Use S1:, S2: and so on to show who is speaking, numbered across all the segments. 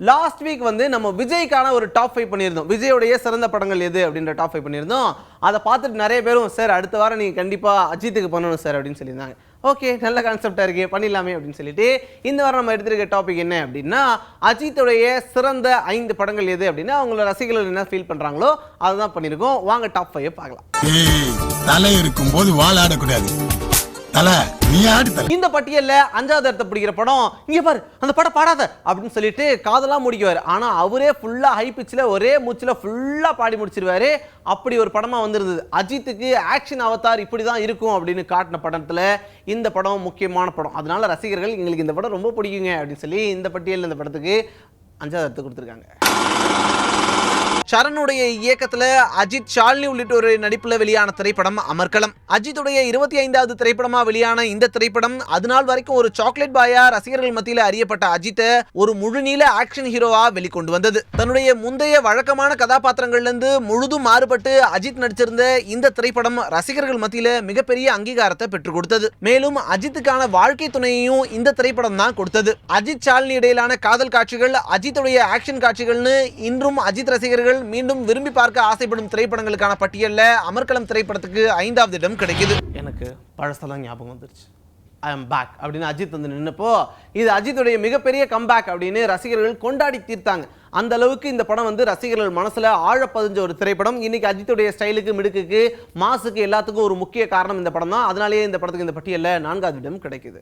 S1: Last week வந்து நம்ம விஜய்க்கான ஒரு டாப் 5 பண்ணியிருந்தோம். விஜயோடைய சிறந்த படங்கள் எது அப்படின்ற டாப் 5 பண்ணியிருந்தோம். அதை பார்த்துட்டு நிறைய பேரும் சார் அடுத்த வாரம் நீங்கள் கண்டிப்பாக அஜித்துக்கு பண்ணணும் சார் அப்படின்னு சொல்லியிருந்தாங்க. ஓகே, நல்ல கான்செப்டாக இருக்கே, பண்ணிடலாமே அப்படின்னு சொல்லிட்டு இந்த வாரம் நம்ம எடுத்துருக்க டாபிக் என்ன அப்படின்னா, அஜித்துடைய சிறந்த 5 படங்கள் எது அப்படின்னா அவங்களோட ரசிகர்கள் என்ன ஃபீல் பண்ணுறாங்களோ அதை தான் பண்ணியிருக்கோம். வாங்க டாப் 5 பார்க்கலாம்.
S2: தலை இருக்கும் போது வாழாடக்கூடாது.
S1: இந்த பட்டியல்ல 5வது இடத்தை பிடிக்கிற படம், இங்க பாரு அந்த படம் பாடாத அப்படின்னு சொல்லிட்டு காதெல்லாம் முடிக்குவாரு. ஆனா அவரே ஃபுல்லா ஹை பிச்சில் ஒரே மூச்சில் ஃபுல்லா பாடி முடிச்சிருவாரு. அப்படி ஒரு படமா வந்திருந்தது. அஜித்துக்கு ஆக்ஷன் அவதார் இப்படிதான் இருக்கும் அப்படின்னு காட்டின படத்துல இந்த படம் முக்கியமான படம். அதனால ரசிகர்கள் எங்களுக்கு இந்த படம் ரொம்ப பிடிக்குங்க அப்படின்னு சொல்லி இந்த பட்டியலில் இந்த படத்துக்கு 5வது இடத்தை கொடுத்துருக்காங்க. சரணுடைய இயக்கத்துல அஜித், ஷாலினி உள்ளிட்டோர் நடிப்புல வெளியான திரைப்படம் அமர்க்களம். அஜித்துடைய 25வது திரைப்படமா வெளியான இந்த திரைப்படம் அதுநாள் வரைக்கும் ஒரு சாக்லேட் பாயா ரசிகர்கள் மத்தியில அறியப்பட்ட அஜித்தை ஒரு முழுநீள ஆக்ஷன் ஹீரோவா வெளிக்கொண்டு வந்தது. தன்னுடைய முந்தைய வழக்கமான கதாபாத்திரங்கள்ல இருந்து முழுதும் மாறுபட்டு அஜித் நடிச்சிருந்த இந்த திரைப்படம் ரசிகர்கள் மத்தியில மிகப்பெரிய அங்கீகாரத்தை பெற்றுக் கொடுத்தது. மேலும் அஜித்துக்கான வாழ்க்கை துணையையும் இந்த திரைப்படம் தான் கொடுத்தது. அஜித், ஷாலினி இடையிலான காதல் காட்சிகள், அஜித்துடைய ஆக்ஷன் காட்சிகள்னு இன்றும் அஜித் ரசிகர்கள் மீண்டும் விரும்பி பார்க்க ஆசைப்படும் திரைப்படங்களுக்கான பட்டியல்ல அமர்க்களம் திரைப்படத்துக்கு 5வது இடம் கிடைக்குது. எனக்கு பழசெல்லாம் ஞாபகம் வந்துருச்சு. ஐ அம் பேக் அப்படின்னு அஜித் வந்து நின்னப்போ இது அஜித்துடைய மிகப்பெரிய கம்பேக் அப்படின்னு ரசிகர்கள் கொண்டாடி தீர்த்தாங்க. அந்த அளவுக்கு இந்த படம் வந்து ரசிகர்கள் மனசுல ஆழ பதிஞ்ச ஒரு திரைப்படம். இன்னைக்கு அஜித்துடைய ஸ்டைலுக்கு, மிடுக்குக்கு, மாசுக்கு எல்லாத்துக்கும் ஒரு முக்கிய காரணம் இந்த படம் தான். அதனாலேயே இந்த படத்துக்கு இந்த பட்டியல்ல 4வது இடம் கிடைக்குது.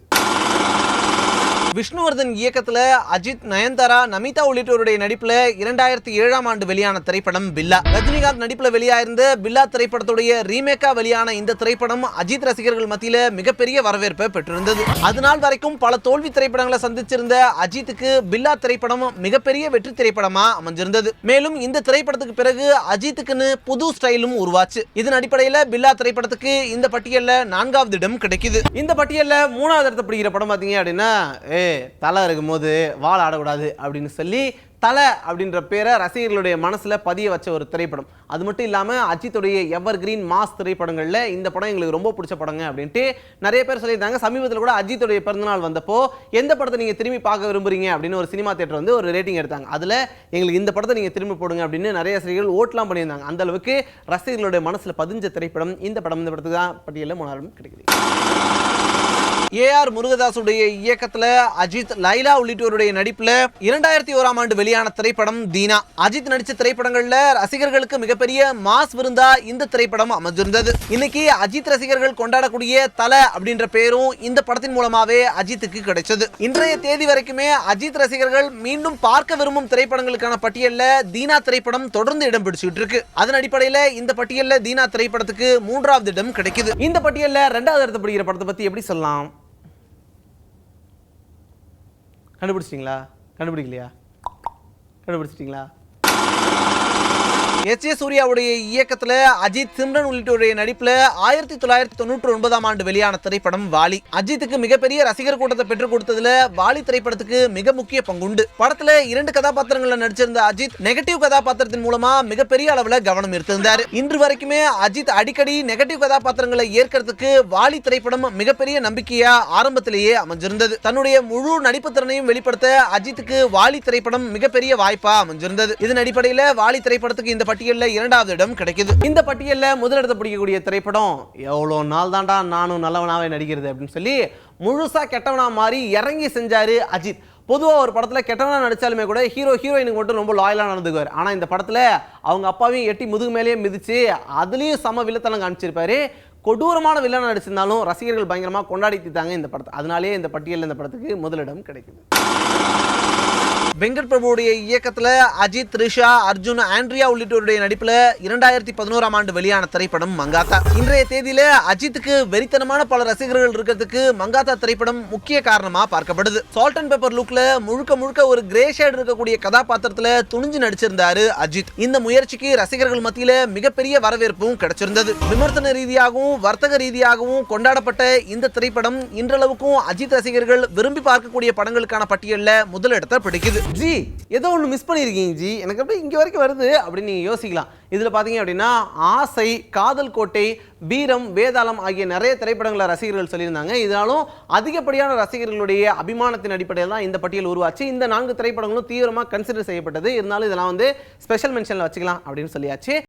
S1: விஷ்ணுவர்தன் இயக்கத்துல அஜித், நயன்தாரா, நமிதா உள்ளிட்டோருடைய நடிப்புல 2007ஆம் ஆண்டு வெளியான திரைப்படம் பில்லா. ரஜினிகாந்த் நடிப்புல வெளியாயிருந்த பில்லா திரைப்படத்துடைய ரீமேக்கா வெளியான இந்த திரைப்படம் அஜித் ரசிகர்கள் மத்தியில மிகப்பெரிய வரவேற்பை பெற்றிருந்தது. அதனால் வரைக்கும் பல தோல்வி திரைப்படங்களை சந்திச்சிருந்த அஜித்துக்கு பில்லா திரைப்படம் மிகப்பெரிய வெற்றி திரைப்படமா அமைஞ்சிருந்தது. மேலும் இந்த திரைப்படத்துக்கு பிறகு அஜித்துக்குன்னு புது ஸ்டைலும் உருவாச்சு. இதன் அடிப்படையில பில்லா திரைப்படத்துக்கு இந்த பட்டியல்ல 4வது இடம் கிடைக்குது. இந்த பட்டியல்ல 3வது இடத்தை பிடிக்கிற படம் பாத்தீங்க அப்படின்னா, தலை இருக்கும் போது வாழ ஆடக்கூடாது அப்படின்னு சொல்லி தலை அப்படின்ற பேரை ரசிகர்களுடைய மனசுல பதிய வச்ச ஒரு திரைப்படம். அது மட்டும் இல்லாம அஜித்துடைய எவர் கிரீன் மாஸ் திரைப்படங்கள்ல இந்த படம் எங்களுக்கு ரொம்ப பிடிச்ச படங்க அப்படின்ட்டு நிறைய பேர் சொல்லியிருந்தாங்க. சமீபத்தில் கூட அஜித்துடைய பிறந்தநாள் வந்தப்போ எந்த படத்தை நீங்க திரும்பி பார்க்க விரும்புறீங்க அப்படின்னு ஒரு சினிமா தியேட்டர் வந்து ஒரு ரேட்டிங் எடுத்தாங்க. அதுல எங்களுக்கு இந்த படத்தை நீங்க திரும்பி போடுங்க அப்படின்னு நிறைய ரசிகர்கள் ஓட்லாம் பண்ணியிருந்தாங்க. அந்த அளவுக்கு ரசிகர்களுடைய மனசுல பதிஞ்ச திரைப்படம் இந்த படம். இந்த படத்துக்கு தான் பட்டியலில் 3வது இடம் கிடைக்குது. ஏஆர் முருகதாசுடைய இயக்கத்துல அஜித், லைலா உள்ளிட்டோருடைய நடிப்புல 2001ஆம் ஆண்டு வெளியான திரைப்படம் தீனா. அஜித் நடிச்ச திரைப்படங்கள்ல ரசிகர்களுக்கு மிகப்பெரிய மாஸ் விருந்தா இந்த திரைப்படம் அமைஞ்சிருந்தது. இன்னைக்கு அஜித் ரசிகர்கள் கொண்டாடக்கூடிய தலை அப்படின்ற பேரும் இந்த படத்தின் மூலமாவே அஜித்துக்கு கிடைச்சது. இன்றைய தேதி வரைக்குமே அஜித் ரசிகர்கள் மீண்டும் பார்க்க விரும்பும் திரைப்படங்களுக்கான பட்டியல்ல தீனா திரைப்படம் தொடர்ந்து இடம் பிடிச்சிட்டு இருக்கு. அதன் அடிப்படையில இந்த பட்டியல்ல தீனா திரைப்படத்துக்கு 3வது இடம் கிடைக்குது. இந்த பட்டியல்ல 2வது இடத்தை பிடிக்கிற படத்தை பத்தி எப்படி சொல்லலாம்? கண்டுபிடிச்சிட்டீங்களா? கண்டுபிடிக்கலையா? கண்டுபிடிச்சிட்டீங்களா? எஸ்.ஏ. சூர்யாவுடைய இயக்கத்துல அஜித், சிம்ரன் உள்ளிட்டோருடைய நடிப்புல 1999ஆம் ஆண்டு வெளியான திரைப்படம் வாலி. அஜித்துக்கு மிகப்பெரிய ரசிகர் கூட்டத்தை பெற்றுக் கொடுத்ததுல வாலி திரைப்படத்துக்கு மிக முக்கிய பங்குண்டு. படத்துல 2 கதாபாத்திரங்கள்ல நடிச்சிருந்த அஜித் நெகட்டிவ் கதாபாத்திரத்தின் மூலமா மிகப்பெரிய அளவுல கவனம் ஈர்த்திருந்தாரு. இன்று வரைக்குமே அஜித் அடிக்கடி நெகட்டிவ் கதாபாத்திரங்களை ஏற்கிறதுக்கு வாலி திரைப்படம் மிகப்பெரிய நம்பிக்கையா ஆரம்பத்திலேயே அமைஞ்சிருந்தது. தன்னுடைய முழு நடிப்பு திறனையும் வெளிப்படுத்த அஜித்துக்கு வாலி திரைப்படம் மிகப்பெரிய வாய்ப்பா அமைஞ்சிருந்தது. இதன் அடிப்படையில வாலி திரைப்படத்துக்கு இந்த பட்டியல்ல 2வது இடம் கிடைக்குது. இந்த பட்டியல்ல முதலிடத்தை பிடிக்கக்கூடிய திரைப்படம் எவ்வளவு நாள் தாண்டா நானும் நல்லவனாவே நடிக்கிறது அப்படின்னு சொல்லி முழுசா கெட்டவனா மாறி இறங்கி செஞ்சாரு அஜித். பொதுவாக ஒரு படத்தில் கெட்டவனா நடிச்சாலுமே கூட ஹீரோயினுக்கு மட்டும் ரொம்ப லாயலாக நடந்துக்குவார். ஆனால் இந்த படத்தில் அவங்க அப்பாவையும் எட்டி முதுகு மேலேயே மிதிச்சு அதுலேயும் சம வில்லத்தனம் காமிச்சிருப்பாரு. கொடூரமான வில்லனா நடிச்சிருந்தாலும் ரசிகர்கள் பயங்கரமாக கொண்டாடி தீத்தாங்க இந்த படத்தை. அதனாலேயே இந்த பட்டியலில் இந்த படத்துக்கு முதலிடம் கிடைக்குது. வெங்கட் பிரபுடைய இயக்கத்துல அஜித், த்ரிஷா, அர்ஜுன், ஆண்ட்ரியா உள்ளிட்டோருடைய நடிப்புல 2011ஆம் ஆண்டு வெளியான திரைப்படம் மங்காத்தா. இன்றைய தேதியில அஜித்துக்கு வெறித்தனமான பல ரசிகர்கள் இருக்கிறதுக்கு மங்காத்தா திரைப்படம் முக்கிய காரணமா பார்க்கப்படுது. சால்ட் அண்ட் பெப்பர் லுக்ல முழுக்க ஒரு கிரே ஷேட் இருக்கக்கூடிய கதாபாத்திரத்துல துணிஞ்சு நடிச்சிருந்தாரு அஜித். இந்த முயற்சிக்கு ரசிகர்கள் மத்தியில மிகப்பெரிய வரவேற்பும் கிடைச்சிருந்தது. விமர்சன ரீதியாகவும் வர்த்தக ரீதியாகவும் கொண்டாடப்பட்ட இந்த திரைப்படம் இன்றளவுக்கும் அஜித் ரசிகர்கள் விரும்பி பார்க்கக்கூடிய படங்களுக்கான பட்டியல்ல முதலிடத்தை பிடிக்குது. ஜி ஏதோ ஒன்று மிஸ் பண்ணியிருக்கீங்க ஜி, எனக்கு அப்படியே இங்கே வரைக்கும் வருது அப்படின்னு நீங்கள் யோசிக்கலாம். இதில் பார்த்தீங்க அப்படின்னா ஆசை, காதல் கோட்டை, வீரம், வேதாளம் ஆகிய நிறைய திரைப்படங்களை ரசிகர்கள் சொல்லியிருந்தாங்க. இதனாலும் அதிகப்படியான ரசிகர்களுடைய அபிமானத்தின் அடிப்படையில் தான் இந்த பட்டியல் உருவாச்சு. இந்த 4 திரைப்படங்களும் தீவிரமாக கன்சிடர் செய்யப்பட்டது. இருந்தாலும் இதெல்லாம் வந்து ஸ்பெஷல் மென்ஷனில் வச்சுக்கலாம் அப்படின்னு சொல்லியாச்சு.